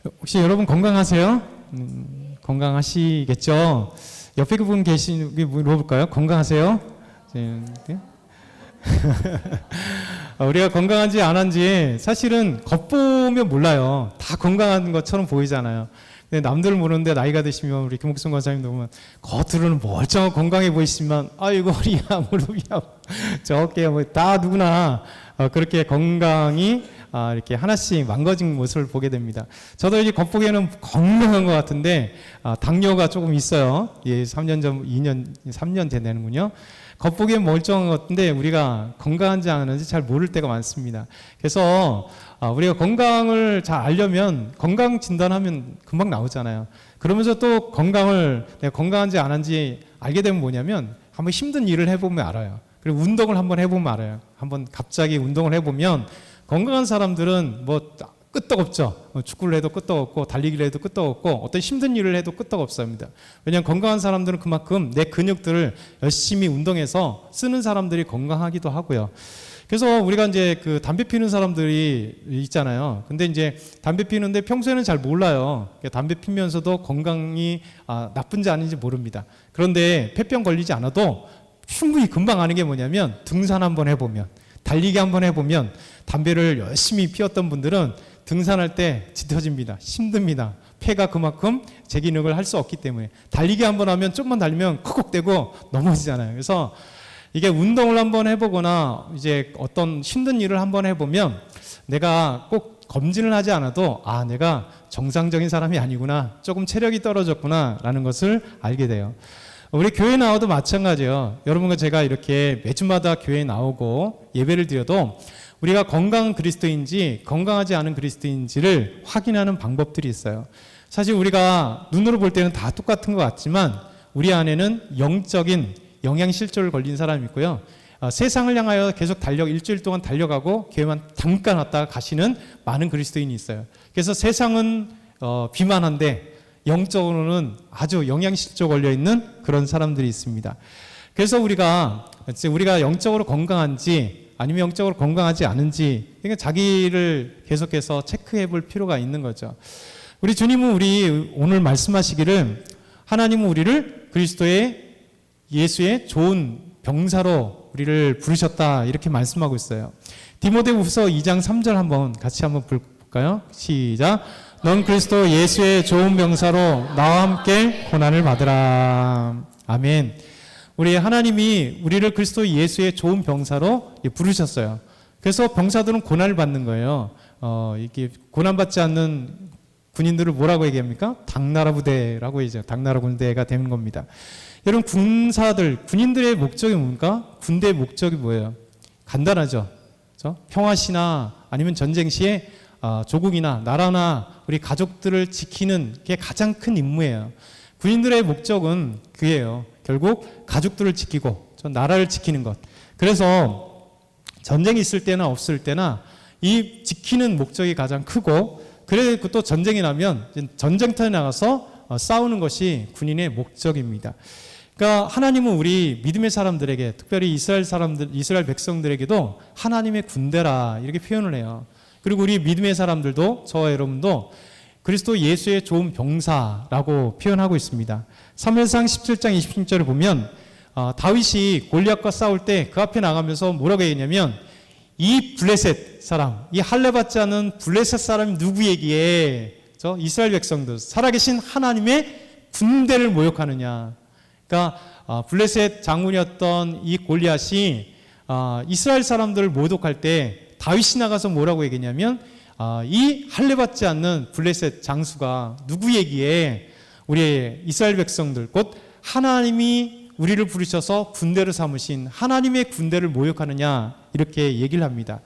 혹시 여러분 건강하세요? 건강하시겠죠? 옆에 그분 계신 물어볼까요? 건강하세요? 네. 우리가 건강한지 안 한지 사실은 겉보면 몰라요. 다 건강한 것처럼 보이잖아요. 근데 남들은 모르는데 나이가 드시면 우리 김옥순 권사님도 보면 겉으로는 멀쩡하고 건강해 보이시지만 아이고 허리야 무릎이야 저 어깨야 뭐 다 누구나 그렇게 건강이 이렇게 하나씩 망가진 모습을 보게 됩니다. 저도 이제 겉보기에는 건강한 것 같은데 당뇨가 조금 있어요. 예, 3년 전, 2년, 3년 되는군요. 겉보기엔 멀쩡한 것 같은데 우리가 건강한지 안 하는지 잘 모를 때가 많습니다. 그래서 우리가 건강을 잘 알려면 건강 진단하면 금방 나오잖아요. 그러면서 또 내가 건강한지 안 한지 알게 되면 뭐냐면 한번 힘든 일을 해보면 알아요. 그리고 운동을 한번 해보면 알아요. 한번 갑자기 운동을 해보면 건강한 사람들은 뭐 끄떡없죠. 축구를 해도 끄떡없고 달리기를 해도 끄떡없고 어떤 힘든 일을 해도 끄떡없습니다. 왜냐하면 건강한 사람들은 그만큼 내 근육들을 열심히 운동해서 쓰는 사람들이 건강하기도 하고요. 그래서 우리가 이제 그 담배 피는 사람들이 있잖아요. 근데 이제 담배 피는데 평소에는 잘 몰라요. 담배 피면서도 건강이 나쁜지 아닌지 모릅니다. 그런데 폐병 걸리지 않아도 충분히 금방 아는 게 뭐냐면 등산 한번 해보면 달리기 한번 해보면 담배를 열심히 피웠던 분들은 등산할 때 짙어집니다. 힘듭니다. 폐가 그만큼 제 기능을 할 수 없기 때문에 달리기 한번 하면 좀만 달리면 콕콕대고 넘어지잖아요. 그래서 이게 운동을 한번 해보거나 이제 어떤 힘든 일을 한번 해보면 내가 꼭 검진을 하지 않아도 내가 정상적인 사람이 아니구나, 조금 체력이 떨어졌구나 라는 것을 알게 돼요. 우리 교회 나와도 마찬가지예요. 여러분과 제가 이렇게 매주마다 교회에 나오고 예배를 드려도 우리가 건강한 그리스도인지 건강하지 않은 그리스도인지를 확인하는 방법들이 있어요. 사실 우리가 눈으로 볼 때는 다 똑같은 것 같지만 우리 안에는 영적인 영양실조를 걸린 사람이 있고요. 세상을 향하여 계속 일주일 동안 달려가고 교회만 잠깐 왔다가 가시는 많은 그리스도인이 있어요. 그래서 세상은 비만한데 영적으로는 아주 영양실조 걸려있는 그런 사람들이 있습니다. 그래서 우리가 영적으로 건강한지 아니면 영적으로 건강하지 않은지 그러니까 자기를 계속해서 체크해 볼 필요가 있는 거죠. 우리 주님은 우리 오늘 말씀하시기를 하나님은 우리를 그리스도의 예수의 좋은 병사로 우리를 부르셨다 이렇게 말씀하고 있어요. 디모데후서 2장 3절 같이 한번 볼까요? 시작. 넌 그리스도 예수의 좋은 병사로 나와 함께 고난을 받으라. 아멘. 우리 하나님이 우리를 그리스도 예수의 좋은 병사로 부르셨어요. 그래서 병사들은 고난을 받는 거예요. 이게 고난받지 않는 군인들을 뭐라고 얘기합니까? 당나라 부대라고 얘기하죠. 당나라 군대가 되는 겁니다. 여러분 군인들의 목적이 뭡니까? 군대의 목적이 뭐예요? 간단하죠. 그렇죠? 평화시나 아니면 전쟁 시에 조국이나 나라나 우리 가족들을 지키는 게 가장 큰 임무예요. 군인들의 목적은 그게요. 결국 가족들을 지키고 나라를 지키는 것. 그래서 전쟁이 있을 때나 없을 때나 이 지키는 목적이 가장 크고 그리고 또 전쟁이 나면 전쟁터에 나가서 싸우는 것이 군인의 목적입니다. 그러니까 하나님은 우리 믿음의 사람들에게 특별히 이스라엘 백성들에게도 하나님의 군대라 이렇게 표현을 해요. 그리고 우리 믿음의 사람들도 저와 여러분도 그리스도 예수의 좋은 병사라고 표현하고 있습니다. 사무엘상 17장 26절을 보면 다윗이 골리앗과 싸울 때 그 앞에 나가면서 뭐라고 얘기했냐면 이 블레셋 사람, 이 할례받지 않은 블레셋 사람이 누구에게 이스라엘 백성들 살아계신 하나님의 군대를 모욕하느냐. 그러니까 블레셋 장군이었던 이 골리앗이 이스라엘 사람들을 모독할 때 다윗이 나가서 뭐라고 얘기했냐면 이 할례받지 않는 블레셋 장수가 누구에게 우리 이스라엘 백성들 곧 하나님이 우리를 부르셔서 군대를 삼으신 하나님의 군대를 모욕하느냐 이렇게 얘기를 합니다.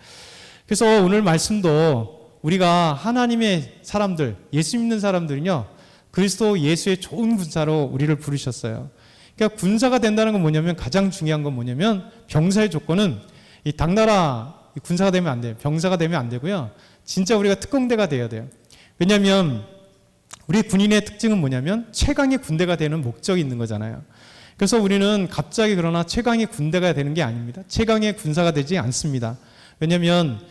그래서 오늘 말씀도 우리가 하나님의 사람들 예수 믿는 사람들은요 그리스도 예수의 좋은 군사로 우리를 부르셨어요. 그러니까 군사가 된다는 건 뭐냐면 가장 중요한 건 뭐냐면 병사의 조건은 이 당나라 군사가 되면 안 돼요. 병사가 되면 안 되고요. 진짜 우리가 특공대가 돼야 돼요. 왜냐하면 우리 군인의 특징은 뭐냐면 최강의 군대가 되는 목적이 있는 거잖아요. 그래서 우리는 갑자기 그러나 최강의 군대가 되는 게 아닙니다. 최강의 군사가 되지 않습니다. 왜냐하면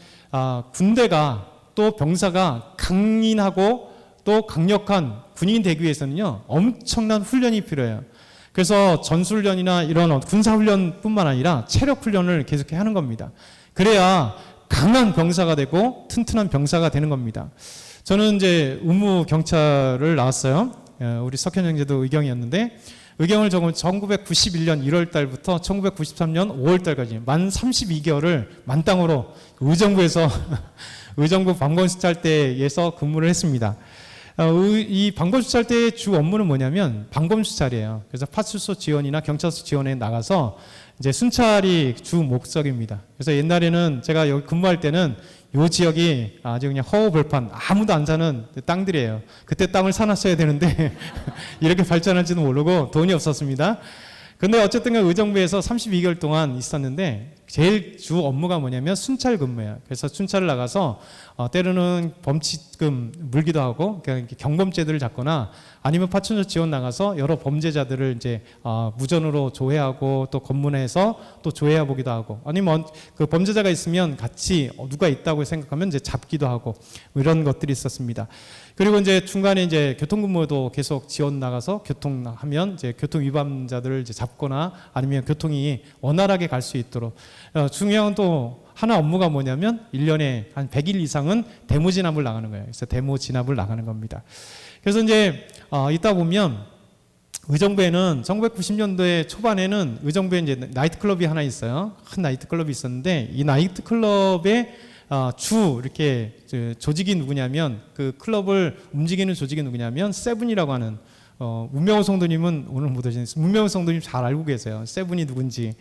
군대가 또 병사가 강인하고 또 강력한 군인이 되기 위해서는요, 엄청난 훈련이 필요해요. 그래서 전술훈련이나 이런 군사훈련뿐만 아니라 체력훈련을 계속해 하는 겁니다. 그래야 강한 병사가 되고 튼튼한 병사가 되는 겁니다. 저는 이제 의무 경찰을 나왔어요. 우리 석현 형제도 의경이었는데, 의경을 적으면 1991년 1월 달부터 1993년 5월 달까지 만 32개월을 만땅으로 의정부에서 의정부 방범수찰대에서 근무를 했습니다. 이 방범수찰대의 주 업무는 뭐냐면 방범수찰이에요. 그래서 파출소 지원이나 경찰서 지원에 나가서 이제 순찰이 주 목적입니다. 그래서 옛날에는 제가 여기 근무할 때는 요 지역이 아주 그냥 허허벌판, 아무도 안 사는 땅들이에요. 그때 땅을 사놨어야 되는데 이렇게 발전할지도 모르고 돈이 없었습니다. 근데 어쨌든 의정부에서 32개월 동안 있었는데 제일 주 업무가 뭐냐면 순찰 근무예요. 그래서 순찰을 나가서 때로는 범칙금 물기도 하고 경범죄들을 잡거나 아니면 파출소 지원 나가서 여러 범죄자들을 이제 무전으로 조회하고 또 검문해서 또 조회해 보기도 하고, 아니면 그 범죄자가 있으면 같이 누가 있다고 생각하면 이제 잡기도 하고 이런 것들이 있었습니다. 그리고 이제 중간에 이제 교통근무도 계속 지원 나가서 교통하면 이제 교통 위반자들을 이제 잡거나 아니면 교통이 원활하게 갈 수 있도록, 중요한 또 하나 업무가 뭐냐면 1년에 한 100일 이상은 데모 진압을 나가는 거예요. 그래서 데모 진압을 나가는 겁니다. 그래서 이제 있다 보면 의정부에는 1990년도에 초반에는 의정부에 이제 나이트클럽이 하나 있어요. 큰 나이트클럽이 있었는데 이 나이트클럽에 주 이렇게 조직이 누구냐면, 그 클럽을 움직이는 조직이 누구냐면 세븐이라고 하는, 문명호 성도님은 오늘 못 오시는데 문명호 성도님 잘 알고 계세요. 세븐이 누군지.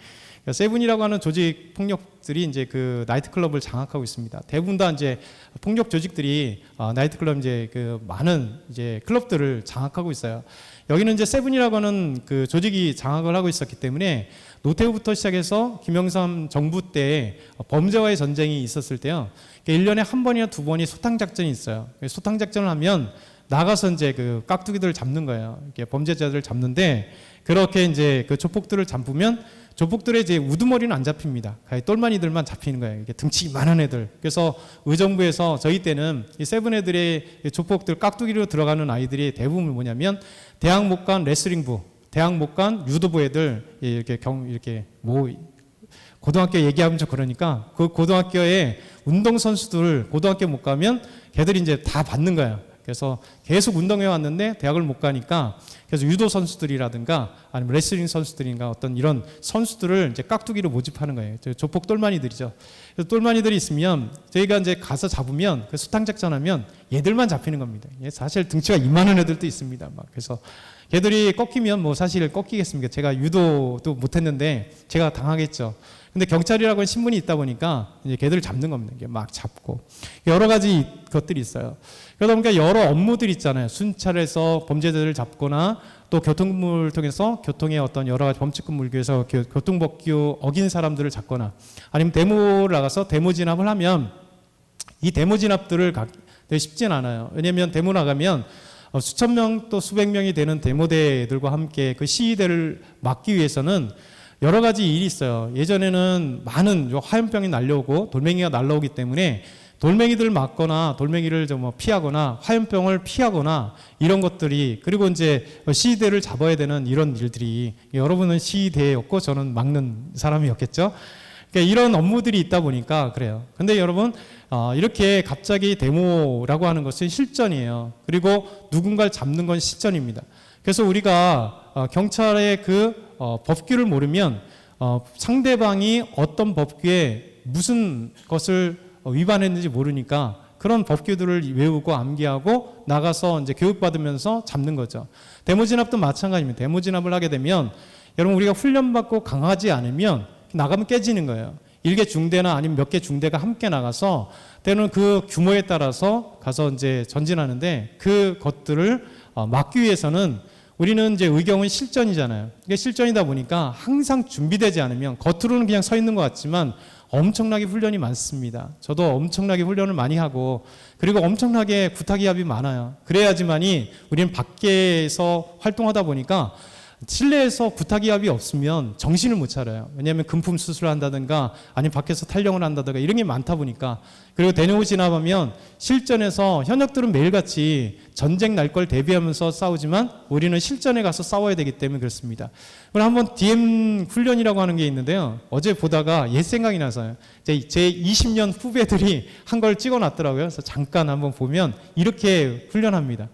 그러니까 세븐이라고 하는 조직 폭력들이 이제 그 나이트클럽을 장악하고 있습니다. 대부분 다 이제 폭력 조직들이 나이트클럽 이제 그 많은 이제 클럽들을 장악하고 있어요. 여기는 이제 세븐이라고 하는 그 조직이 장악을 하고 있었기 때문에 노태우부터 시작해서 김영삼 정부 때 범죄와의 전쟁이 있었을 때요, 1년에 한 번이나 두 번이 소탕작전이 있어요. 소탕작전을 하면 나가서 이제 그 깍두기들을 잡는 거예요. 이렇게 범죄자들을 잡는데, 그렇게 이제 그 조폭들을 잡으면 조폭들의 이제 우두머리는 안 잡힙니다. 똘마니들만 잡히는 거예요. 이게 등치 이만한 애들. 그래서 의정부에서 저희 때는 이 세븐 애들의 조폭들 깍두기로 들어가는 아이들이 대부분 뭐냐면 대학 못 간 레슬링부, 대학 못 간 유도부 애들, 이렇게 뭐 고등학교 얘기하면 좀 그러니까 그 고등학교에 운동 선수들 고등학교 못 가면 걔들이 이제 다 받는 거예요. 그래서 계속 운동해 왔는데 대학을 못 가니까, 그래서 유도 선수들이라든가 아니면 레슬링 선수들인가 어떤 이런 선수들을 이제 깍두기로 모집하는 거예요. 조폭 똘마니들이죠. 그래서 똘마니들이 있으면 저희가 이제 가서 잡으면 그 수탕작전하면 얘들만 잡히는 겁니다. 사실 등치가 이만한 애들도 있습니다. 막 그래서 걔들이 꺾이면 뭐 사실 꺾이겠습니까? 제가 유도도 못했는데 제가 당하겠죠. 근데 경찰이라고 하는 신분이 있다 보니까 이제 걔들을 잡는 겁니다. 막 잡고 여러 가지 것들이 있어요. 그러다 보니까 여러 업무들이 있잖아요. 순찰해서 범죄자들을 잡거나 또 교통근무를 통해서 교통의 어떤 여러 가지 범칙금 물기 위해서 교통법규 어긴 사람들을 잡거나 아니면 데모를 나가서 데모 진압을 하면, 이 데모 진압들을 되게 쉽진 않아요. 왜냐하면 데모 나가면 수천 명 또 수백 명이 되는 데모대들과 함께 그 시위대를 막기 위해서는 여러 가지 일이 있어요. 예전에는 많은 화염병이 날려오고 돌멩이가 날라오기 때문에 돌멩이들을 막거나 돌멩이를 좀 피하거나 화염병을 피하거나 이런 것들이, 그리고 이제 시위대를 잡아야 되는 이런 일들이, 여러분은 시위대였고 저는 막는 사람이었겠죠. 그러니까 이런 업무들이 있다 보니까 그래요. 근데 여러분 이렇게 갑자기 데모라고 하는 것은 실전이에요. 그리고 누군가를 잡는 건 실전입니다. 그래서 우리가 경찰의 그 법규를 모르면 상대방이 어떤 법규에 무슨 것을 위반했는지 모르니까 그런 법규들을 외우고 암기하고 나가서 이제 교육받으면서 잡는 거죠. 데모 진압도 마찬가지입니다. 데모 진압을 하게 되면 여러분 우리가 훈련받고 강하지 않으면 나가면 깨지는 거예요. 1개 중대나 아니면 몇 개 중대가 함께 나가서 때로는 그 규모에 따라서 가서 이제 전진하는데, 그 것들을 막기 위해서는 우리는 이제 의경은 실전이잖아요. 이게 실전이다 보니까 항상 준비되지 않으면 겉으로는 그냥 서 있는 것 같지만 엄청나게 훈련이 많습니다. 저도 엄청나게 훈련을 많이 하고 그리고 엄청나게 구타기합이 많아요. 그래야지만이 우리는 밖에서 활동하다 보니까 실내에서 구타기압이 없으면 정신을 못 차려요. 왜냐하면 금품 수술을 한다든가 아니면 밖에서 탈영을 한다든가 이런 게 많다 보니까. 그리고 대놓고 지나가면 실전에서 현역들은 매일같이 전쟁 날 걸 대비하면서 싸우지만 우리는 실전에 가서 싸워야 되기 때문에 그렇습니다. 그럼 한번 DM 훈련이라고 하는 게 있는데요. 어제 보다가 옛 생각이 나서요. 제 20년 후배들이 한 걸 찍어놨더라고요. 그래서 잠깐 한번 보면 이렇게 훈련합니다.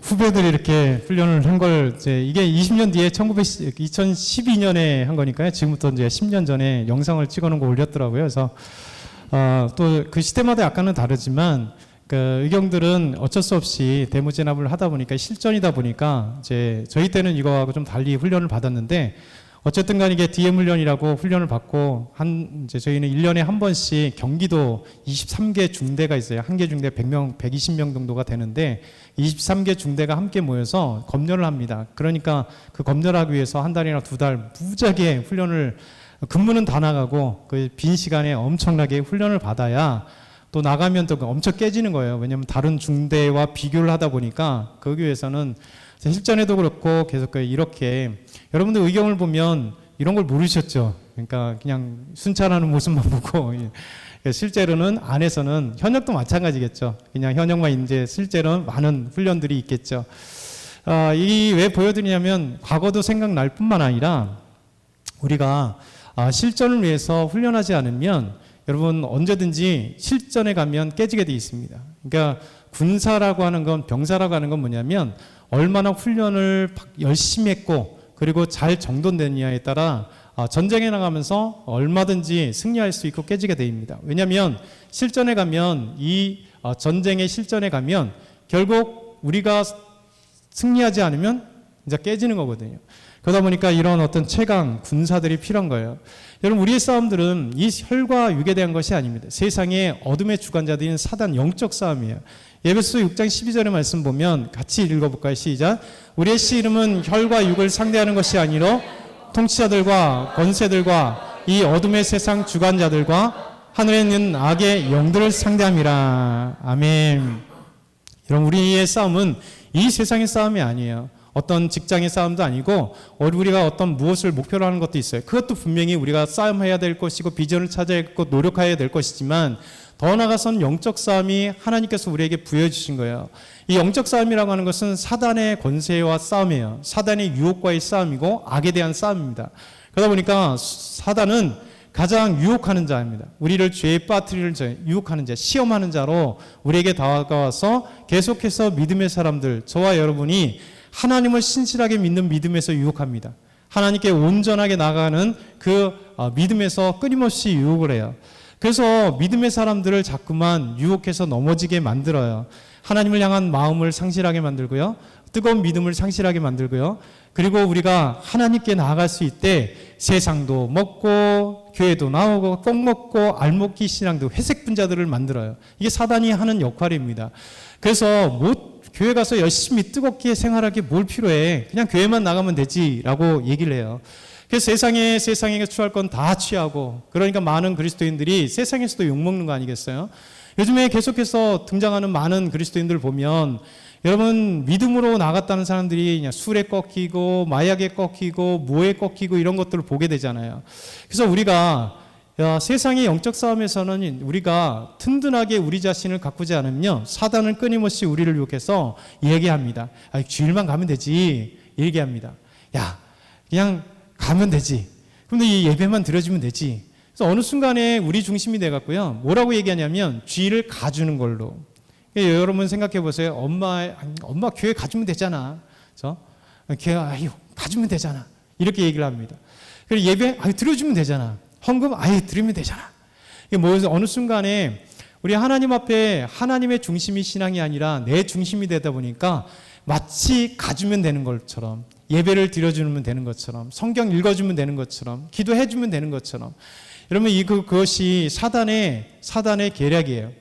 후배들이 이렇게 훈련을 한 걸 이게 20년 뒤에 2012년에 한 거니까요. 지금부터 이제 10년 전에 영상을 찍어놓은 거 올렸더라고요. 그래서 또 그 시대마다 약간은 다르지만 그 의경들은 어쩔 수 없이 대무 진압을 하다 보니까 실전이다 보니까 이제 저희 때는 이거하고 좀 달리 훈련을 받았는데 어쨌든 간에 이게 DM 훈련이라고 훈련을 받고 이제 저희는 1년에 한 번씩 경기도 23개 중대가 있어요. 한 개 중대 100명, 120명 정도가 되는데 23개 중대가 함께 모여서 검열을 합니다. 그러니까 그 검열하기 위해서 한 달이나 두 달 무지하게 훈련을 근무는 다 나가고 그 빈 시간에 엄청나게 훈련을 받아야 또 나가면 또 엄청 깨지는 거예요. 왜냐하면 다른 중대와 비교를 하다 보니까 거기 위해서는 실전에도 그렇고 계속 이렇게 여러분들 의경을 보면 이런 걸 모르셨죠. 그러니까 그냥 순찰하는 모습만 보고 실제로는 안에서는 현역도 마찬가지겠죠. 그냥 현역만 이제 실제로는 많은 훈련들이 있겠죠. 이 왜 보여드리냐면 과거도 생각날 뿐만 아니라 우리가 실전을 위해서 훈련하지 않으면 여러분 언제든지 실전에 가면 깨지게 돼 있습니다. 그러니까 군사라고 하는 건 병사라고 하는 건 뭐냐면 얼마나 훈련을 열심히 했고 그리고 잘 정돈됐느냐에 따라 전쟁에 나가면서 얼마든지 승리할 수 있고 깨지게 됩니다. 왜냐하면 실전에 가면 이 전쟁의 실전에 가면 결국 우리가 승리하지 않으면 이제 깨지는 거거든요. 그러다 보니까 이런 어떤 최강 군사들이 필요한 거예요. 여러분 우리의 싸움들은 이 혈과 육에 대한 것이 아닙니다. 세상의 어둠의 주관자들인 사단 영적 싸움이에요. 에베소 6장 12절의 말씀 보면 같이 읽어볼까요? 시작. 우리의 씨름은 혈과 육을 상대하는 것이 아니라 통치자들과 권세들과 이 어둠의 세상 주관자들과 하늘에 있는 악의 영들을 상대함이라. 아멘. 여러분 우리의 싸움은 이 세상의 싸움이 아니에요. 어떤 직장의 싸움도 아니고 우리가 어떤 무엇을 목표로 하는 것도 있어요. 그것도 분명히 우리가 싸움해야 될 것이고 비전을 찾아야 할 것, 노력해야 될 것이지만 더 나아가서는 영적 싸움이 하나님께서 우리에게 부여주신 거예요. 이 영적 싸움이라고 하는 것은 사단의 권세와 싸움이에요. 사단의 유혹과의 싸움이고 악에 대한 싸움입니다. 그러다 보니까 사단은 가장 유혹하는 자입니다. 우리를 죄에 빠뜨리는 자, 유혹하는 자, 시험하는 자로 우리에게 다가와서 계속해서 믿음의 사람들, 저와 여러분이 하나님을 신실하게 믿는 믿음에서 유혹합니다. 하나님께 온전하게 나가는 그 믿음에서 끊임없이 유혹을 해요. 그래서 믿음의 사람들을 자꾸만 유혹해서 넘어지게 만들어요. 하나님을 향한 마음을 상실하게 만들고요. 뜨거운 믿음을 상실하게 만들고요. 그리고 우리가 하나님께 나아갈 수 있때 세상도 먹고 교회도 나오고 떡 먹고 알먹기 신앙도 회색 분자들을 만들어요. 이게 사단이 하는 역할입니다. 그래서 교회 가서 열심히 뜨겁게 생활하기 뭘 필요해. 그냥 교회만 나가면 되지라고 얘기를 해요. 그래서 세상에 취할 건 다 취하고, 그러니까 많은 그리스도인들이 세상에서도 욕먹는 거 아니겠어요? 요즘에 계속해서 등장하는 많은 그리스도인들 보면 여러분 믿음으로 나갔다는 사람들이 그냥 술에 꺾이고 마약에 꺾이고 무에 꺾이고 이런 것들을 보게 되잖아요. 그래서 우리가 세상의 영적 싸움에서는 우리가 든든하게 우리 자신을 가꾸지 않으면 사단은 끊임없이 우리를 유혹해서 얘기합니다. 주일만 가면 되지. 얘기합니다. 야, 그냥 가면 되지. 그런데 이 예배만 드려주면 되지. 그래서 어느 순간에 우리 중심이 돼갖고요. 뭐라고 얘기하냐면 주일을 가주는 걸로. 여러분 생각해 보세요. 엄마 교회 가주면 되잖아. 교회 가주면 되잖아. 이렇게 얘기를 합니다. 그리고 예배 드려주면 되잖아. 헌금 드리면 되잖아. 이게 뭐여서 어느 순간에 우리 하나님 앞에 하나님의 중심이 신앙이 아니라 내 중심이 되다 보니까 마치 가주면 되는 것처럼, 예배를 드려주면 되는 것처럼, 성경 읽어주면 되는 것처럼, 기도해주면 되는 것처럼. 여러분 그것이 사단의 계략이에요.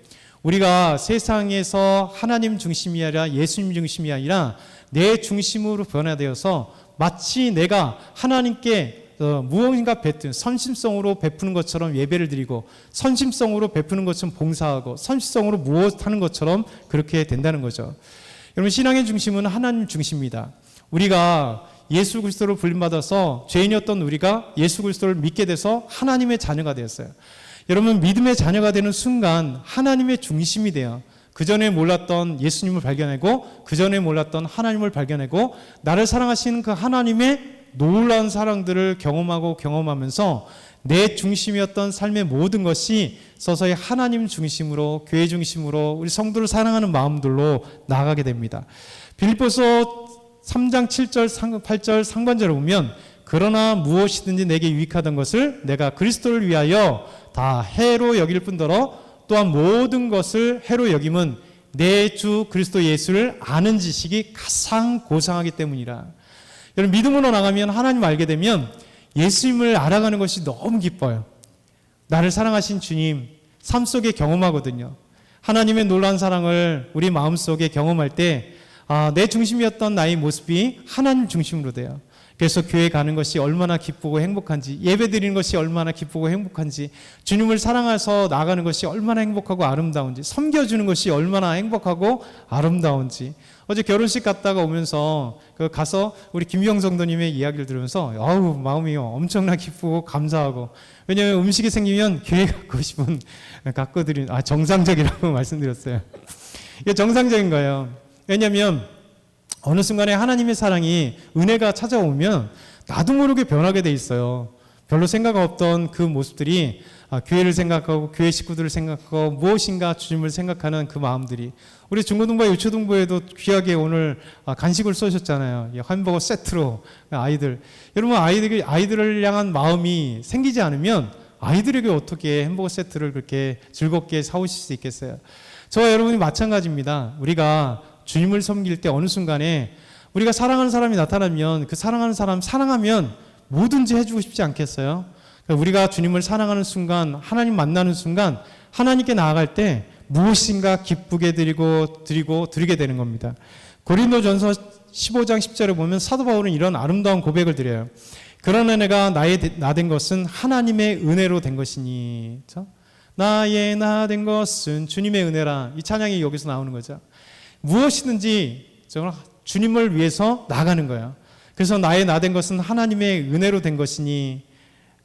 우리가 세상에서 하나님 중심이 아니라 예수님 중심이 아니라 내 중심으로 변화되어서 마치 내가 하나님께 무언가 선심성으로 베푸는 것처럼 예배를 드리고, 선심성으로 베푸는 것처럼 봉사하고, 선심성으로 무엇하는 것처럼 그렇게 된다는 거죠. 여러분 신앙의 중심은 하나님 중심입니다. 우리가 예수 그리스도로 불림받아서 죄인이었던 우리가 예수 그리스도를 믿게 돼서 하나님의 자녀가 되었어요. 여러분 믿음의 자녀가 되는 순간 하나님의 중심이 돼요. 그전에 몰랐던 예수님을 발견하고 그전에 몰랐던 하나님을 발견하고 나를 사랑하시는 그 하나님의 놀라운 사랑들을 경험하면서 내 중심이었던 삶의 모든 것이 서서히 하나님 중심으로, 교회 중심으로, 우리 성도를 사랑하는 마음들로 나아가게 됩니다. 빌립보서 3장 7절 8절 상반절을 보면 그러나 무엇이든지 내게 유익하던 것을 내가 그리스도를 위하여 다 해로 여길 뿐더러 또한 모든 것을 해로 여김은 내 주 그리스도 예수를 아는 지식이 가장 고상하기 때문이라. 여러분 믿음으로 나가면 하나님 알게 되면 예수님을 알아가는 것이 너무 기뻐요. 나를 사랑하신 주님 삶 속에 경험하거든요. 하나님의 놀라운 사랑을 우리 마음속에 경험할 때 내 중심이었던 나의 모습이 하나님 중심으로 돼요. 그래서 교회 가는 것이 얼마나 기쁘고 행복한지, 예배 드리는 것이 얼마나 기쁘고 행복한지, 주님을 사랑해서 나가는 것이 얼마나 행복하고 아름다운지, 섬겨주는 것이 얼마나 행복하고 아름다운지. 어제 결혼식 갔다가 오면서 가서 우리 김영 성도님의 이야기를 들으면서 마음이 엄청나 기쁘고 감사하고, 왜냐하면 음식이 생기면 교회 갖고 싶은 갖고 드리는 정상적이라고 말씀드렸어요. 이게 정상적인 거예요. 왜냐하면 어느 순간에 하나님의 사랑이, 은혜가 찾아오면 나도 모르게 변하게 돼 있어요. 별로 생각 없던 그 모습들이 교회를 생각하고 교회 식구들을 생각하고 무엇인가 주님을 생각하는 그 마음들이, 우리 중고등부와 유초등부에도 귀하게 오늘 간식을 쏘셨잖아요. 햄버거 세트로 아이들. 여러분 아이들을 향한 마음이 생기지 않으면 아이들에게 어떻게 햄버거 세트를 그렇게 즐겁게 사오실 수 있겠어요? 저와 여러분이 마찬가지입니다. 우리가 주님을 섬길 때 어느 순간에 우리가 사랑하는 사람이 나타나면 그 사랑하는 사람 사랑하면 뭐든지 해주고 싶지 않겠어요? 우리가 주님을 사랑하는 순간, 하나님 만나는 순간 하나님께 나아갈 때 무엇인가 기쁘게 드리게 되는 겁니다. 고린도전서 15장 10절에 보면 사도 바울은 이런 아름다운 고백을 드려요. 그런 은혜가 나 된 것은 하나님의 은혜로 된 것이니. 나의 나 된 것은 주님의 은혜라. 이 찬양이 여기서 나오는 거죠. 무엇이든지 주님을 위해서 나가는 거예요. 그래서 나의 나 된 것은 하나님의 은혜로 된 것이니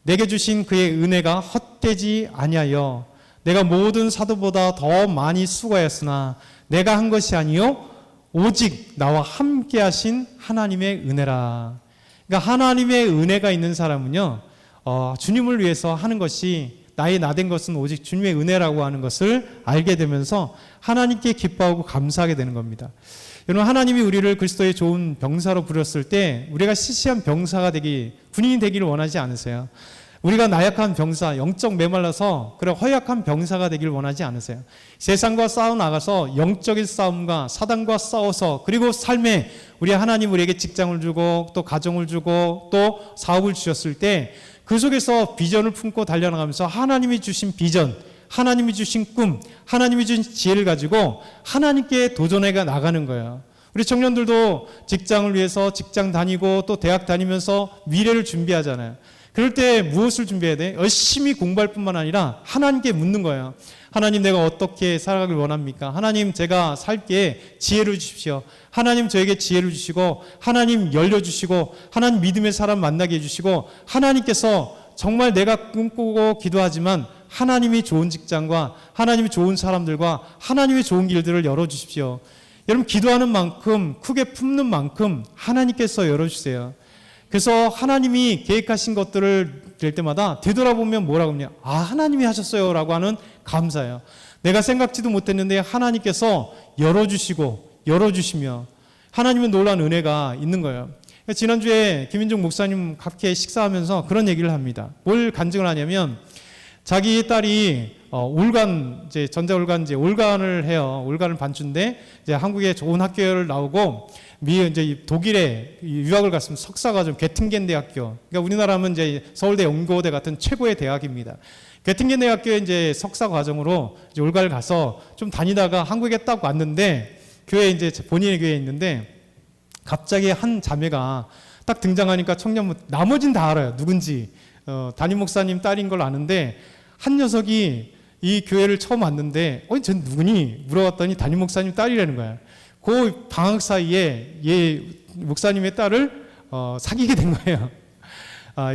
내게 주신 그의 은혜가 헛되지 아니하여 내가 모든 사도보다 더 많이 수고하였으나 내가 한 것이 아니요 오직 나와 함께 하신 하나님의 은혜라. 그러니까 하나님의 은혜가 있는 사람은요, 주님을 위해서 하는 것이 나의 나된 것은 오직 주님의 은혜라고 하는 것을 알게 되면서 하나님께 기뻐하고 감사하게 되는 겁니다. 여러분, 하나님이 우리를 그리스도의 좋은 병사로 부렸을 때 우리가 시시한 병사가 군인이 되기를 원하지 않으세요. 우리가 나약한 병사, 영적 메말라서 그런 허약한 병사가 되기를 원하지 않으세요. 세상과 싸워 나가서 영적인 싸움과 사단과 싸워서, 그리고 삶에 우리 하나님 우리에게 직장을 주고 또 가정을 주고 또 사업을 주셨을 때 그 속에서 비전을 품고 달려나가면서 하나님이 주신 비전, 하나님이 주신 꿈, 하나님이 주신 지혜를 가지고 하나님께 도전해 나가는 거예요. 우리 청년들도 직장을 위해서 직장 다니고 또 대학 다니면서 미래를 준비하잖아요. 그럴 때 무엇을 준비해야 돼? 열심히 공부할 뿐만 아니라 하나님께 묻는 거예요. 하나님, 내가 어떻게 살아가길 원합니까? 하나님, 제가 살게 지혜를 주십시오. 하나님, 저에게 지혜를 주시고, 하나님 열려주시고, 하나님 믿음의 사람 만나게 해주시고, 하나님께서 정말 내가 꿈꾸고 기도하지만 하나님이 좋은 직장과 하나님이 좋은 사람들과 하나님의 좋은 길들을 열어주십시오. 여러분, 기도하는 만큼, 크게 품는 만큼 하나님께서 열어주세요. 그래서 하나님이 계획하신 것들을 될 때마다 되돌아보면 뭐라고 하냐, 하나님이 하셨어요 라고 하는 감사예요. 내가 생각지도 못했는데 하나님께서 열어주시며 하나님은 놀라운 은혜가 있는 거예요. 지난주에 김인종 목사님 함께 식사하면서 그런 얘기를 합니다. 뭘 간증을 하냐면, 자기 딸이 이제 올간을 해요. 올간을 반주인데 이제 한국에 좋은 학교를 나오고 이제 독일에 유학을 갔으면 석사가 좀 게팅겐 대학교. 그러니까 우리나라면 이제 서울대, 연고대 같은 최고의 대학입니다. 게팅겐 대학교에 이제 석사 과정으로 이제 올가를 가서 좀 다니다가 한국에 딱 왔는데, 교회 이제 본인의 교회에 있는데 갑자기 한 자매가 딱 등장하니까 나머진 다 알아요. 누군지. 담임 목사님 딸인 걸 아는데, 한 녀석이 이 교회를 처음 왔는데, 쟤 누구니? 물어봤더니 담임 목사님 딸이라는 거야. 그 방학 사이에 목사님의 딸을 사귀게 된 거예요.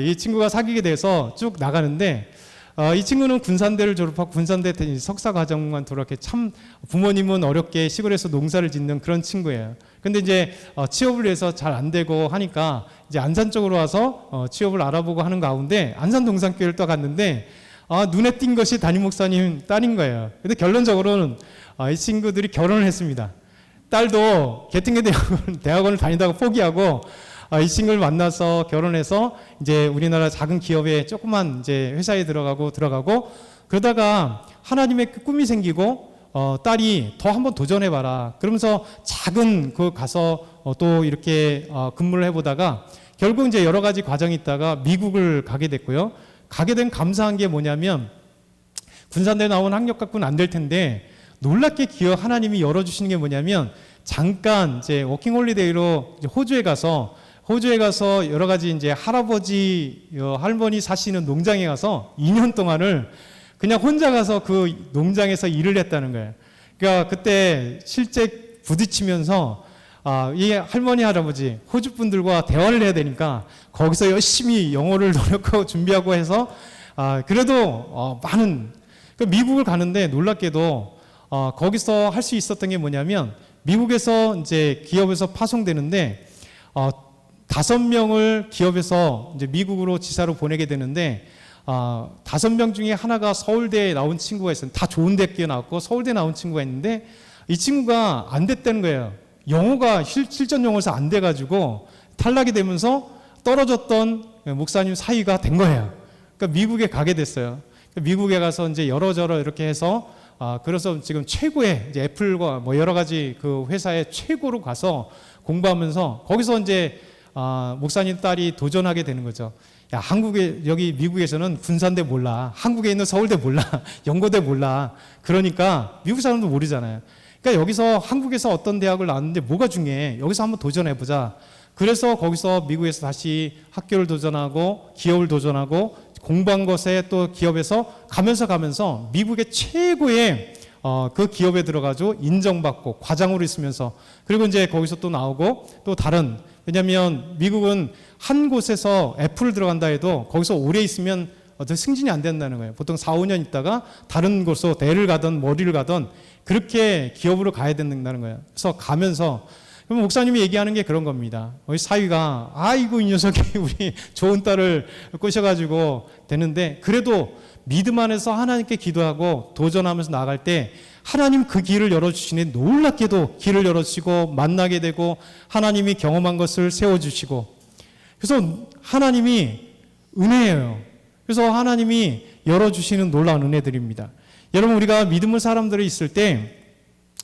이 친구가 사귀게 돼서 쭉 나가는데, 이 친구는 군산대를 졸업하고 군산대 석사 과정만 돌아게, 참 부모님은 어렵게 시골에서 농사를 짓는 그런 친구예요. 근데 이제 취업을 해서 잘 안 되고 하니까 이제 안산 쪽으로 와서 취업을 알아보고 하는 가운데 안산 동산교회를 또 갔는데, 눈에 띈 것이 담임 목사님 딸인 거예요. 근데 결론적으로는 이 친구들이 결혼을 했습니다. 딸도 게팅겐 대학원을 다니다가 포기하고 이 친구를 만나서 결혼해서 이제 우리나라 작은 기업에 조그만 이제 회사에 들어가고 그러다가 하나님의 꿈이 생기고, 딸이 더 한번 도전해봐라. 그러면서 작은 가서 또 이렇게 근무를 해보다가 결국 이제 여러 가지 과정이 있다가 미국을 가게 됐고요. 가게 된 감사한 게 뭐냐면, 군산대 나온 학력갖고는 안 될 텐데 놀랍게 하나님이 열어주시는 게 뭐냐면, 잠깐 이제 워킹홀리데이로 호주에 가서 여러 가지 이제 할머니 사시는 농장에 가서 2년 동안을 그냥 혼자 가서 그 농장에서 일을 했다는 거예요. 그러니까 그때 실제 부딪히면서 이 할머니, 할아버지, 호주 분들과 대화를 해야 되니까 거기서 열심히 영어를 노력하고 준비하고 해서 그래도 미국을 가는데 놀랍게도 거기서 할 수 있었던 게 뭐냐면, 미국에서 이제 기업에서 파송되는데 5명을 기업에서 이제 미국으로 지사로 보내게 되는데 5명 중에 하나가 서울대에 나온 친구가 있었는데, 다 좋은 대학교에 나왔고 서울대에 나온 친구가 있는데 이 친구가 안 됐다는 거예요. 영어가 실전 영어에서 안 돼가지고 탈락이 되면서 떨어졌던 목사님 사이가 된 거예요. 그러니까 미국에 가게 됐어요. 미국에 가서 이제 여러저러 이렇게 해서 그래서 지금 최고의 이제 애플과 뭐 여러 가지 그 회사의 최고로 가서 공부하면서 거기서 이제 목사님 딸이 도전하게 되는 거죠. 야, 여기 미국에서는 군산대 몰라. 한국에 있는 서울대 몰라. 연고대 몰라. 그러니까 미국 사람도 모르잖아요. 그러니까 여기서 한국에서 어떤 대학을 나왔는데 뭐가 중요해? 여기서 한번 도전해보자. 그래서 거기서 미국에서 다시 학교를 도전하고 기업을 도전하고 공부한 것에 또 기업에서 가면서 미국의 최고의 그 기업에 들어가지고 인정받고 과장으로 있으면서, 그리고 이제 거기서 또 나오고 또 왜냐면 미국은 한 곳에서 애플을 들어간다 해도 거기서 오래 있으면 승진이 안 된다는 거예요. 보통 4, 5년 있다가 다른 곳으로 대를 가든 머리를 가든 그렇게 기업으로 가야 된다는 거예요. 그래서 가면서 그럼 목사님이 얘기하는 게 그런 겁니다. 우리 사위가 아이고 이 녀석이 우리 좋은 딸을 꼬셔가지고 되는데 그래도 믿음 안에서 하나님께 기도하고 도전하면서 나아갈 때 하나님 그 길을 열어주시니 놀랍게도 길을 열어주시고 만나게 되고 하나님이 경험한 것을 세워주시고 그래서 하나님이 은혜예요. 그래서 하나님이 열어주시는 놀라운 은혜들입니다. 여러분 우리가 믿음의 사람들이 있을 때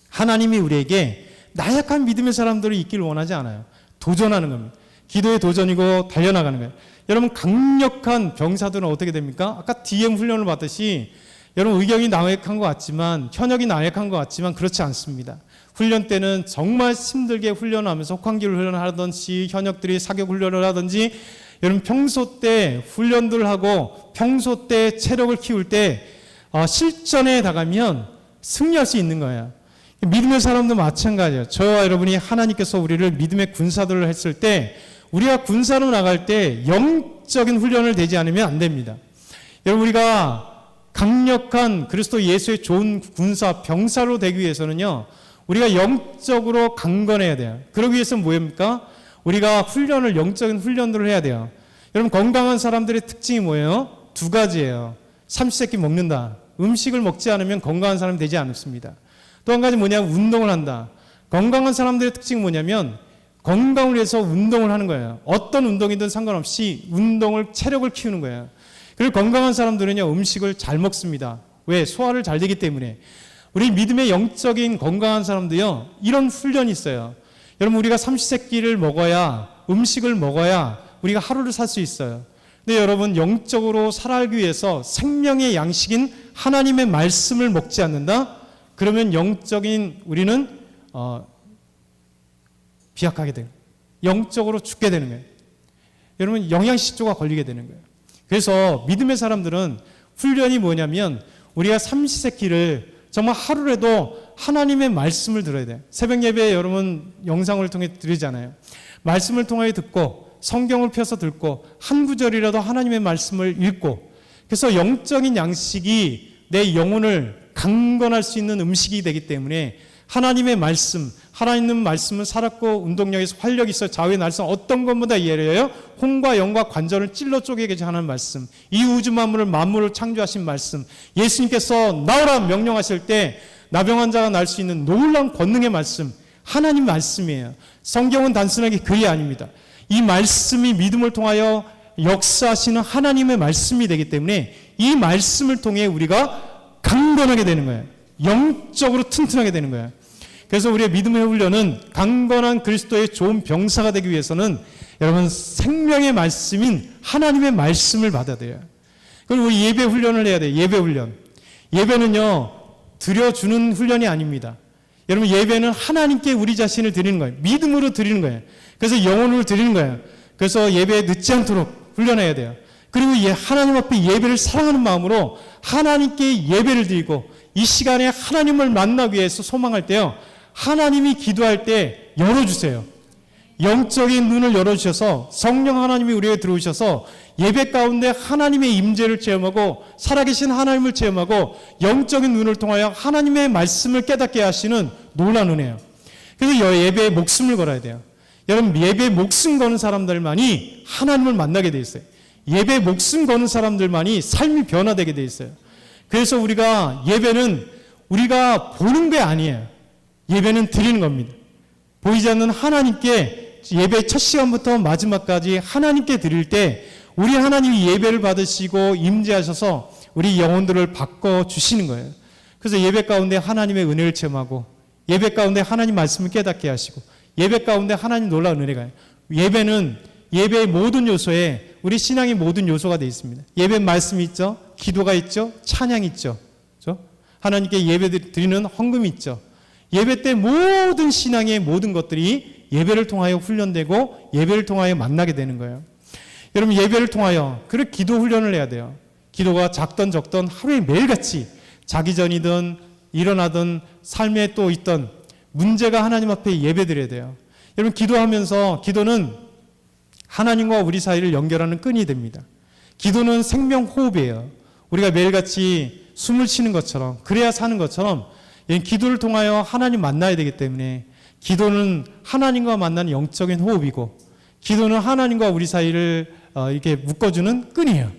하나님이 우리에게 나약한 믿음의 사람들이 있기를 원하지 않아요. 도전하는 겁니다. 기도의 도전이고 달려나가는 거예요. 여러분 강력한 병사들은 어떻게 됩니까? 아까 DM 훈련을 받듯이 여러분 의경이 나약한 것 같지만 현역이 나약한 것 같지만 그렇지 않습니다. 훈련 때는 정말 힘들게 훈련하면서 혹한기를 훈련하든지 현역들이 사격 훈련을 하든지 여러분 평소 때 훈련들 하고 평소 때 체력을 키울 때 실전에 나가면 승리할 수 있는 거예요. 믿음의 사람도 마찬가지예요. 저와 여러분이 하나님께서 우리를 믿음의 군사들을 했을 때 우리가 군사로 나갈 때 영적인 훈련을 되지 않으면 안 됩니다. 여러분 우리가 강력한 그리스도 예수의 좋은 군사 병사로 되기 위해서는요. 우리가 영적으로 강건해야 돼요. 그러기 위해서는 뭐입니까? 우리가 훈련을 영적인 훈련들을 해야 돼요. 여러분 건강한 사람들의 특징이 뭐예요? 두 가지예요. 삼시세끼 먹는다. 음식을 먹지 않으면 건강한 사람이 되지 않습니다. 또 한 가지 뭐냐면 운동을 한다. 건강한 사람들의 특징이 뭐냐면 건강을 위해서 운동을 하는 거예요. 어떤 운동이든 상관없이 운동을 체력을 키우는 거예요. 그리고 건강한 사람들은요 음식을 잘 먹습니다. 왜? 소화를 잘 되기 때문에. 우리 믿음의 영적인 건강한 사람도요 이런 훈련이 있어요. 여러분 우리가 삼시세끼를 먹어야 음식을 먹어야 우리가 하루를 살 수 있어요. 근데 여러분 영적으로 살아가기 위해서 생명의 양식인 하나님의 말씀을 먹지 않는다? 그러면 영적인 우리는 비약하게 돼요. 영적으로 죽게 되는 거예요. 여러분 영양실조가 걸리게 되는 거예요. 그래서 믿음의 사람들은 훈련이 뭐냐면 우리가 삼시세끼를 정말 하루라도 하나님의 말씀을 들어야 돼요. 새벽 예배에 여러분 영상을 통해 드리잖아요. 말씀을 통하여 듣고 성경을 펴서 듣고 한 구절이라도 하나님의 말씀을 읽고 그래서 영적인 양식이 내 영혼을 강건할 수 있는 음식이 되기 때문에 하나님의 말씀, 하나님의 말씀은 살았고 운동력에서 활력이 있어 좌우의 날선 어떤 것보다 예래요? 혼과 영과 관절을 찔러 쪼개게 하는 말씀, 이 우주 만물을 창조하신 말씀, 예수님께서 나오라 명령하실 때 나병 환자가 날 수 있는 놀라운 권능의 말씀, 하나님 말씀이에요. 성경은 단순하게 글이 아닙니다. 이 말씀이 믿음을 통하여 역사하시는 하나님의 말씀이 되기 때문에 이 말씀을 통해 우리가 강건하게 되는 거예요. 영적으로 튼튼하게 되는 거예요. 그래서 우리의 믿음의 훈련은 강건한 그리스도의 좋은 병사가 되기 위해서는 여러분 생명의 말씀인 하나님의 말씀을 받아야 돼요. 그리고 우리 예배 훈련을 해야 돼요. 예배 훈련. 예배는요 드려주는 훈련이 아닙니다. 여러분 예배는 하나님께 우리 자신을 드리는 거예요. 믿음으로 드리는 거예요. 그래서 영혼을 드리는 거예요. 그래서 예배에 늦지 않도록 훈련해야 돼요. 그리고 하나님 앞에 예배를 사랑하는 마음으로 하나님께 예배를 드리고 이 시간에 하나님을 만나기 위해서 소망할 때요. 하나님이 기도할 때 열어주세요. 영적인 눈을 열어주셔서 성령 하나님이 우리에게 들어오셔서 예배 가운데 하나님의 임재를 체험하고 살아계신 하나님을 체험하고 영적인 눈을 통하여 하나님의 말씀을 깨닫게 하시는 놀라운 은혜예요. 그래서 예배에 목숨을 걸어야 돼요. 여러분 예배에 목숨 거는 사람들만이 하나님을 만나게 돼 있어요. 예배에 목숨 거는 사람들만이 삶이 변화되게 돼 있어요. 그래서 우리가 예배는 우리가 보는 게 아니에요. 예배는 드리는 겁니다. 보이지 않는 하나님께 예배 첫 시간부터 마지막까지 하나님께 드릴 때 우리 하나님이 예배를 받으시고 임재하셔서 우리 영혼들을 바꿔주시는 거예요. 그래서 예배 가운데 하나님의 은혜를 체험하고 예배 가운데 하나님 말씀을 깨닫게 하시고 예배 가운데 하나님 놀라운 은혜가 예배는 예배의 모든 요소에 우리 신앙의 모든 요소가 되어 있습니다. 예배 말씀이 있죠. 기도가 있죠. 찬양이 있죠. 그렇죠? 하나님께 예배 드리는 헌금이 있죠. 예배 때 모든 신앙의 모든 것들이 예배를 통하여 훈련되고 예배를 통하여 만나게 되는 거예요. 여러분 예배를 통하여 그렇게 기도 훈련을 해야 돼요. 기도가 작던 적던 하루에 매일같이 자기 전이든 일어나든 삶에 또 있던 문제가 하나님 앞에 예배 드려야 돼요. 여러분 기도하면서 기도는 하나님과 우리 사이를 연결하는 끈이 됩니다. 기도는 생명 호흡이에요. 우리가 매일같이 숨을 쉬는 것처럼 그래야 사는 것처럼 기도를 통하여 하나님 만나야 되기 때문에 기도는 하나님과 만나는 영적인 호흡이고, 기도는 하나님과 우리 사이를 이렇게 묶어주는 끈이에요.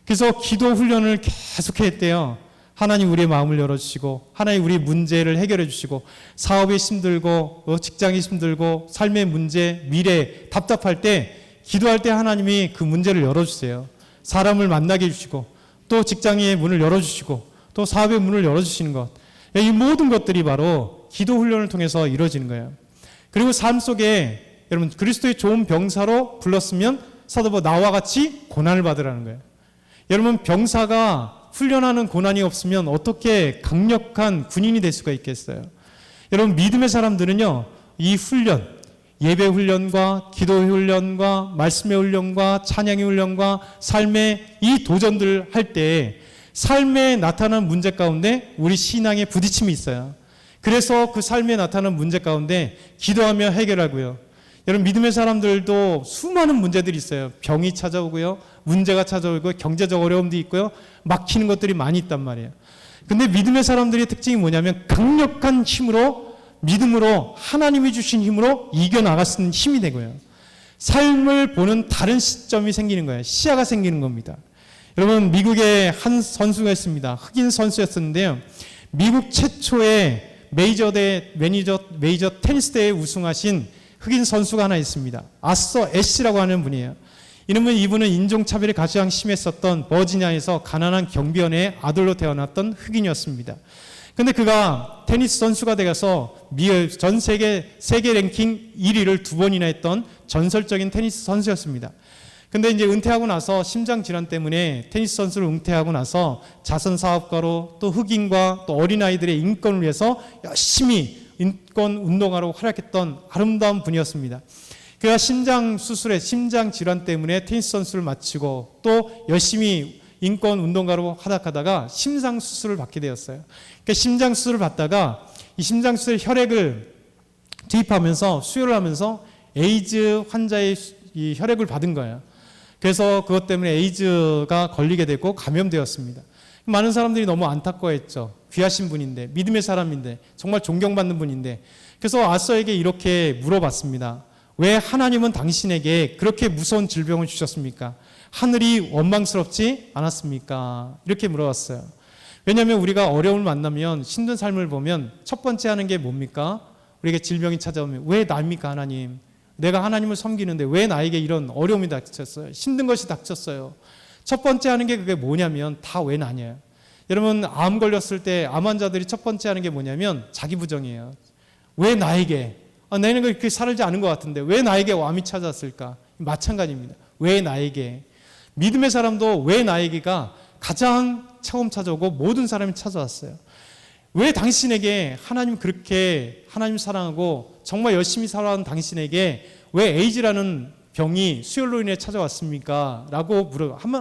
그래서 기도 훈련을 계속 했대요. 하나님 우리의 마음을 열어주시고, 하나님 우리 문제를 해결해 주시고, 사업이 힘들고 직장이 힘들고 삶의 문제, 미래 답답할 때 기도할 때 하나님이 그 문제를 열어주세요. 사람을 만나게 해주시고, 또 직장의 문을 열어주시고, 또 사업의 문을 열어주시는 것, 이 모든 것들이 바로 기도 훈련을 통해서 이루어지는 거예요. 그리고 삶 속에 여러분 그리스도의 좋은 병사로 불렀으면 사도 나와 같이 고난을 받으라는 거예요. 여러분 병사가 훈련하는 고난이 없으면 어떻게 강력한 군인이 될 수가 있겠어요? 여러분 믿음의 사람들은요, 이 훈련, 예배 훈련과 기도 훈련과 말씀의 훈련과 찬양의 훈련과 삶의 이 도전들을 할 때 삶에 나타나는 문제 가운데 우리 신앙에 부딪힘이 있어요. 그래서 그 삶에 나타나는 문제 가운데 기도하며 해결하고요. 여러분 믿음의 사람들도 수많은 문제들이 있어요. 병이 찾아오고요, 문제가 찾아오고, 경제적 어려움도 있고요, 막히는 것들이 많이 있단 말이에요. 근데 믿음의 사람들의 특징이 뭐냐면 강력한 힘으로, 믿음으로, 하나님이 주신 힘으로 이겨나갈 수 있는 힘이 되고요, 삶을 보는 다른 시점이 생기는 거예요. 시야가 생기는 겁니다. 여러분 미국에 한 선수가 있습니다. 흑인 선수였었는데요, 미국 최초의 메이저 테니스 대회 우승하신 흑인 선수가 하나 있습니다. 아서 애쉬라고 하는 분이에요. 이분은 인종차별이 가장 심했었던 버지니아에서 가난한 경비원의 아들로 태어났던 흑인이었습니다. 근데 그가 테니스 선수가 되어서 전 세계 랭킹 1위를 2번이나 했던 전설적인 테니스 선수였습니다. 근데 이제 은퇴하고 나서 심장 질환 때문에 테니스 선수를 은퇴하고 나서 자선 사업가로, 또 흑인과 또 어린아이들의 인권을 위해서 열심히 인권 운동하러 활약했던 아름다운 분이었습니다. 그가 심장 질환 때문에 테니스 선수를 마치고 또 열심히 인권 운동가로 활약하다가 심장 수술을 받게 되었어요. 그러니까 심장 수술을 받다가 이 심장 수술 혈액을 투입하면서 수혈을 하면서 에이즈 환자의 이 혈액을 받은 거예요. 그래서 그것 때문에 에이즈가 걸리게 되고 감염되었습니다. 많은 사람들이 너무 안타까워했죠. 귀하신 분인데, 믿음의 사람인데, 정말 존경받는 분인데. 그래서 아서에게 이렇게 물어봤습니다. 왜 하나님은 당신에게 그렇게 무서운 질병을 주셨습니까? 하늘이 원망스럽지 않았습니까? 이렇게 물어봤어요. 왜냐하면 우리가 어려움을 만나면, 힘든 삶을 보면 첫 번째 하는 게 뭡니까? 우리에게 질병이 찾아오면 왜 나입니까 하나님? 내가 하나님을 섬기는데 왜 나에게 이런 어려움이 닥쳤어요? 힘든 것이 닥쳤어요. 첫 번째 하는 게 그게 뭐냐면 다 왜 나냐. 여러분 암 걸렸을 때 암 환자들이 첫 번째 하는 게 뭐냐면 자기 부정이에요. 왜 나에게? 나는 그렇게 살지 않은 것 같은데 왜 나에게 암이 찾아왔을까? 마찬가지입니다. 왜 나에게? 믿음의 사람도 왜 나에게가 가장 처음 찾아오고 모든 사람이 찾아왔어요. 왜 당신에게 하나님 그렇게 하나님 사랑하고 정말 열심히 살아온 당신에게 왜 에이즈라는 병이 수혈로 인해 찾아왔습니까? 라고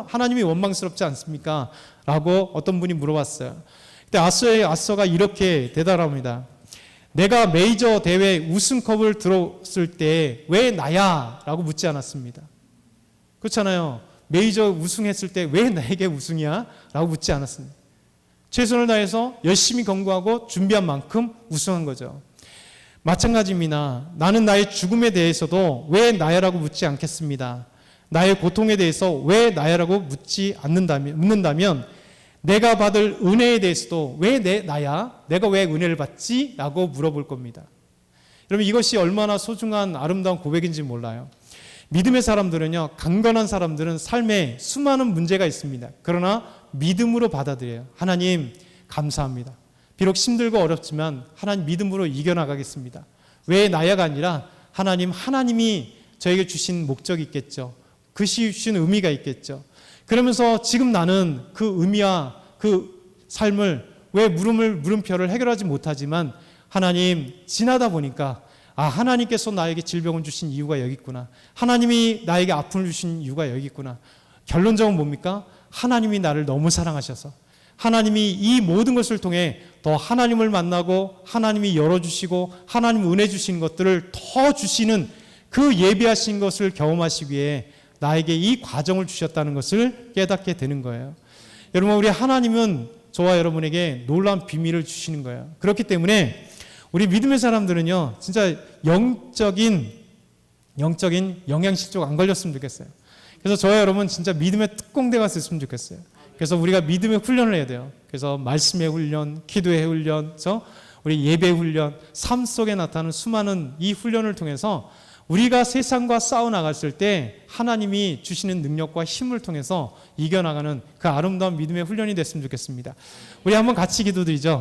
하나님이 원망스럽지 않습니까? 라고 어떤 분이 물어봤어요. 근데 아서가 이렇게 대답합니다. 내가 메이저 대회 우승컵을 들었을 때 왜 나야? 라고 묻지 않았습니다. 그렇잖아요. 메이저 우승했을 때 왜 나에게 우승이야? 라고 묻지 않았습니다. 최선을 다해서 열심히 공부하고 준비한 만큼 우승한 거죠. 마찬가지입니다. 나는 나의 죽음에 대해서도 왜 나야라고 묻지 않겠습니다. 나의 고통에 대해서 왜 나야라고 묻는다면 내가 받을 은혜에 대해서도 왜 나야? 내가 왜 은혜를 받지? 라고 물어볼 겁니다. 여러분 이것이 얼마나 소중한 아름다운 고백인지 몰라요. 믿음의 사람들은요, 강건한 사람들은 삶에 수많은 문제가 있습니다. 그러나 믿음으로 받아들여요. 하나님 감사합니다. 비록 힘들고 어렵지만 하나님 믿음으로 이겨나가겠습니다. 왜 나야가 아니라 하나님이 저에게 주신 목적이 있겠죠. 그것이 주신 의미가 있겠죠. 그러면서 지금 나는 그 의미와 그 삶을 왜 물음표를 해결하지 못하지만 하나님 지나다 보니까 하나님께서 나에게 질병을 주신 이유가 여기 있구나. 하나님이 나에게 아픔을 주신 이유가 여기 있구나. 결론적으로 뭡니까? 하나님이 나를 너무 사랑하셔서 하나님이 이 모든 것을 통해 더 하나님을 만나고 하나님이 열어주시고 하나님 은혜 주시는 것들을 더 주시는 그 예비하신 것을 경험하시기 위해 나에게 이 과정을 주셨다는 것을 깨닫게 되는 거예요. 여러분 우리 하나님은 저와 여러분에게 놀라운 비밀을 주시는 거예요. 그렇기 때문에 우리 믿음의 사람들은요, 진짜 영적인 영양실조 안 걸렸으면 좋겠어요. 그래서 저와 여러분 진짜 믿음의 특공대가 됐으면 좋겠어요. 그래서 우리가 믿음의 훈련을 해야 돼요. 그래서 말씀의 훈련, 기도의 훈련, 우리 예배 훈련, 삶 속에 나타나는 수많은 이 훈련을 통해서 우리가 세상과 싸워 나갔을 때 하나님이 주시는 능력과 힘을 통해서 이겨나가는 그 아름다운 믿음의 훈련이 됐으면 좋겠습니다. 우리 한번 같이 기도드리죠.